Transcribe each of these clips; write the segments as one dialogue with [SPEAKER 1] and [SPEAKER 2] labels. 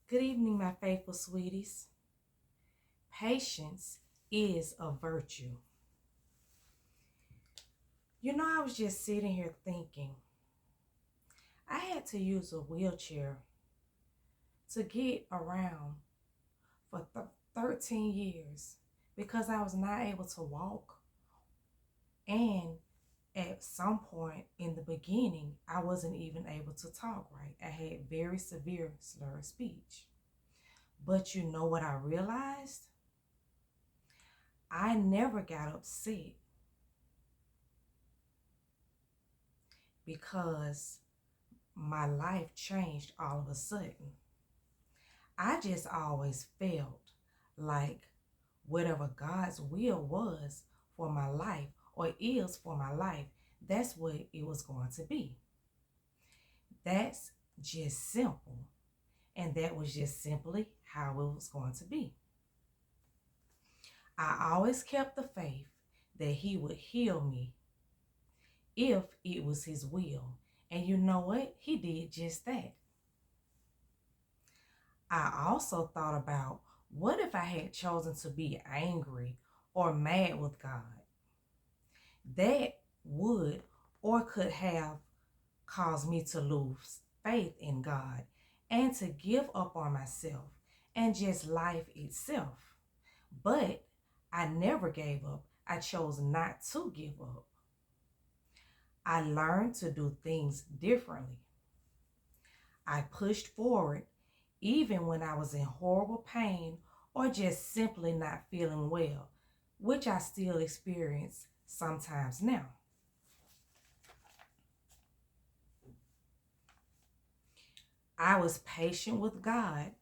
[SPEAKER 1] Good evening, my faithful sweeties. Patience is a virtue. I was just sitting here thinking, I had to use a wheelchair to get around for 13 years because I was not able to walk. And at some point in the beginning, I wasn't even able to talk right. I had very severe slurred speech. But you know what I realized? I never got upset because my life changed all of a sudden. I just always felt like whatever God's will was for my life or is for my life, that's what it was going to be. That's just simple. And that was just simply how it was going to be. I always kept the faith that He would heal me if it was His will. And you know what? He did just that. I also thought about, what if I had chosen to be angry or mad with God? That would or could have caused me to lose faith in God and to give up on myself and just life itself. But I never gave up. I chose not to give up. I learned to do things differently. I pushed forward even when I was in horrible pain or just simply not feeling well, which I still experience sometimes now. I was patient with God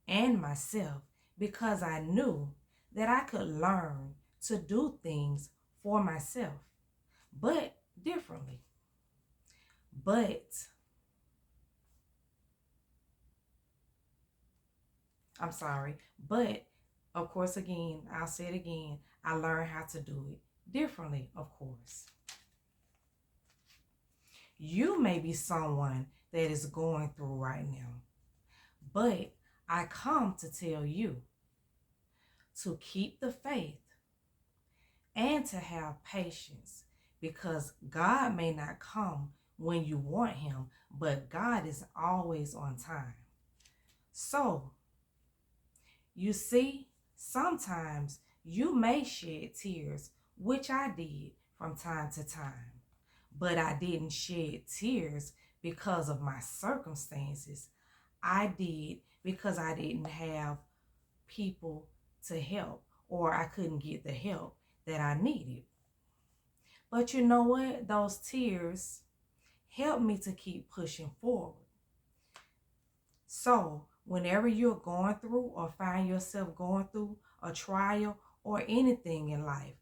[SPEAKER 1] and myself because I knew that I could learn to do things for myself, but differently. But of course, again, I'll say it again, I learned how to do it differently, of course. You may be someone that is going through right now, but I come to tell you to keep the faith and to have patience, because God may not come when you want Him, but God is always on time. So, you see, sometimes you may shed tears, which I did from time to time, but I didn't shed tears because of my circumstances. I did because I didn't have people to help, or I couldn't get the help that I needed. But you know what? Those tears helped me to keep pushing forward. So whenever you're going through or find yourself going through a trial or anything in life,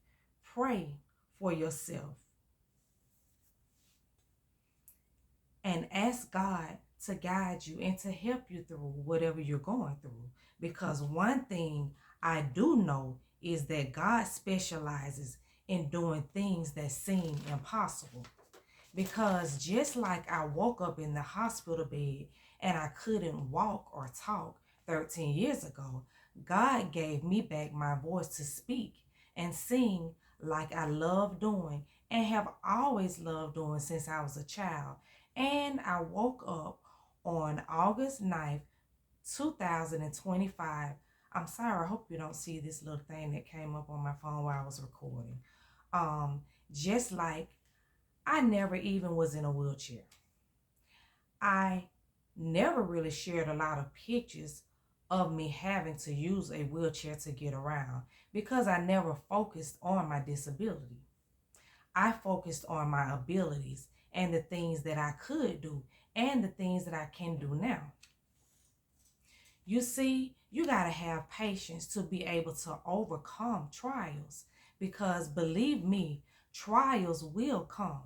[SPEAKER 1] pray for yourself and ask God to guide you and to help you through whatever you're going through. Because one thing I do know is that God specializes in doing things that seem impossible. Because just like I woke up in the hospital bed and I couldn't walk or talk 13 years ago, God gave me back my voice to speak and sing like I love doing and have always loved doing since I was a child. And I woke up on August 9th, 2025. I'm sorry, I hope you don't see this little thing that came up on my phone while I was recording. Just like I never even was in a wheelchair. I never really shared a lot of pictures of me having to use a wheelchair to get around because I never focused on my disability. I focused on my abilities and the things that I could do and the things that I can do now. You see, you got to have patience to be able to overcome trials, because believe me, trials will come.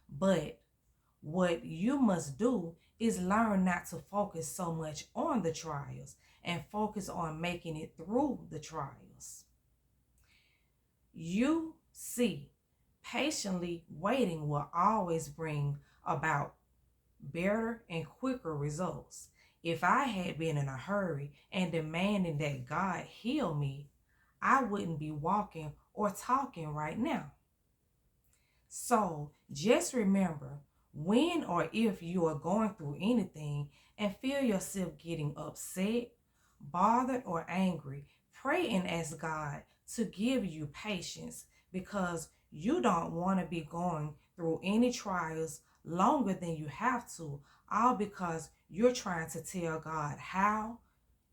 [SPEAKER 1] But what you must do is learn not to focus so much on the trials and focus on making it through the trials. You see, patiently waiting will always bring about better and quicker results. If I had been in a hurry and demanding that God heal me, I wouldn't be walking or talking right now. So just remember, when or if you are going through anything and feel yourself getting upset, bothered, or angry, pray and ask God to give you patience, because you don't want to be going through any trials longer than you have to, all because you're trying to tell God how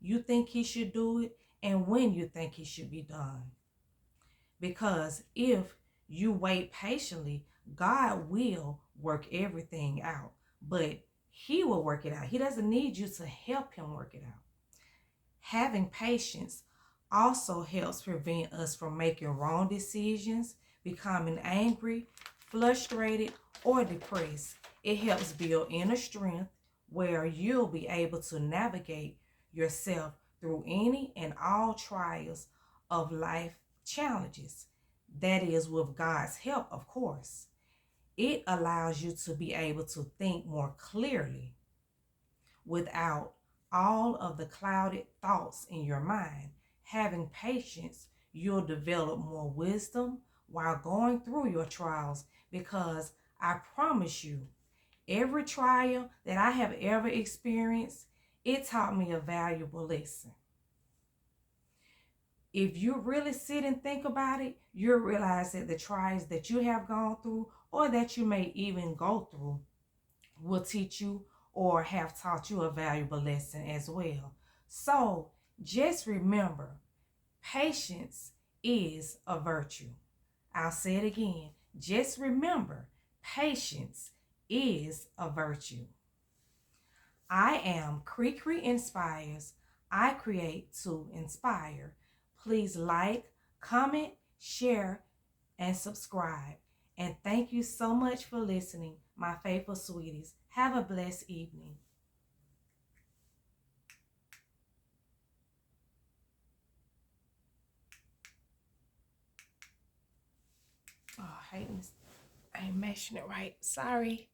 [SPEAKER 1] you think He should do it and when you think He should be done. Because if you wait patiently, God will work everything out, but He will work it out. He doesn't need you to help Him work it out. Having patience also helps prevent us from making wrong decisions, becoming angry, frustrated, or depressed. It helps build inner strength where you'll be able to navigate yourself through any and all trials of life challenges. That is, with God's help, of course. It allows you to be able to think more clearly without all of the clouded thoughts in your mind. Having patience, you'll develop more wisdom while going through your trials, because I promise you, every trial that I have ever experienced, it taught me a valuable lesson. If you really sit and think about it, you'll realize that the trials that you have gone through or that you may even go through will teach you or have taught you a valuable lesson as well. So just remember, patience is a virtue. I'll say it again. Just remember, patience is a virtue. I am Cre-cre Inspires. I create to inspire. Please like, comment, share, and subscribe. And thank you so much for listening, my faithful sweeties. Have a blessed evening. Oh, I ain't mashing it right. Sorry.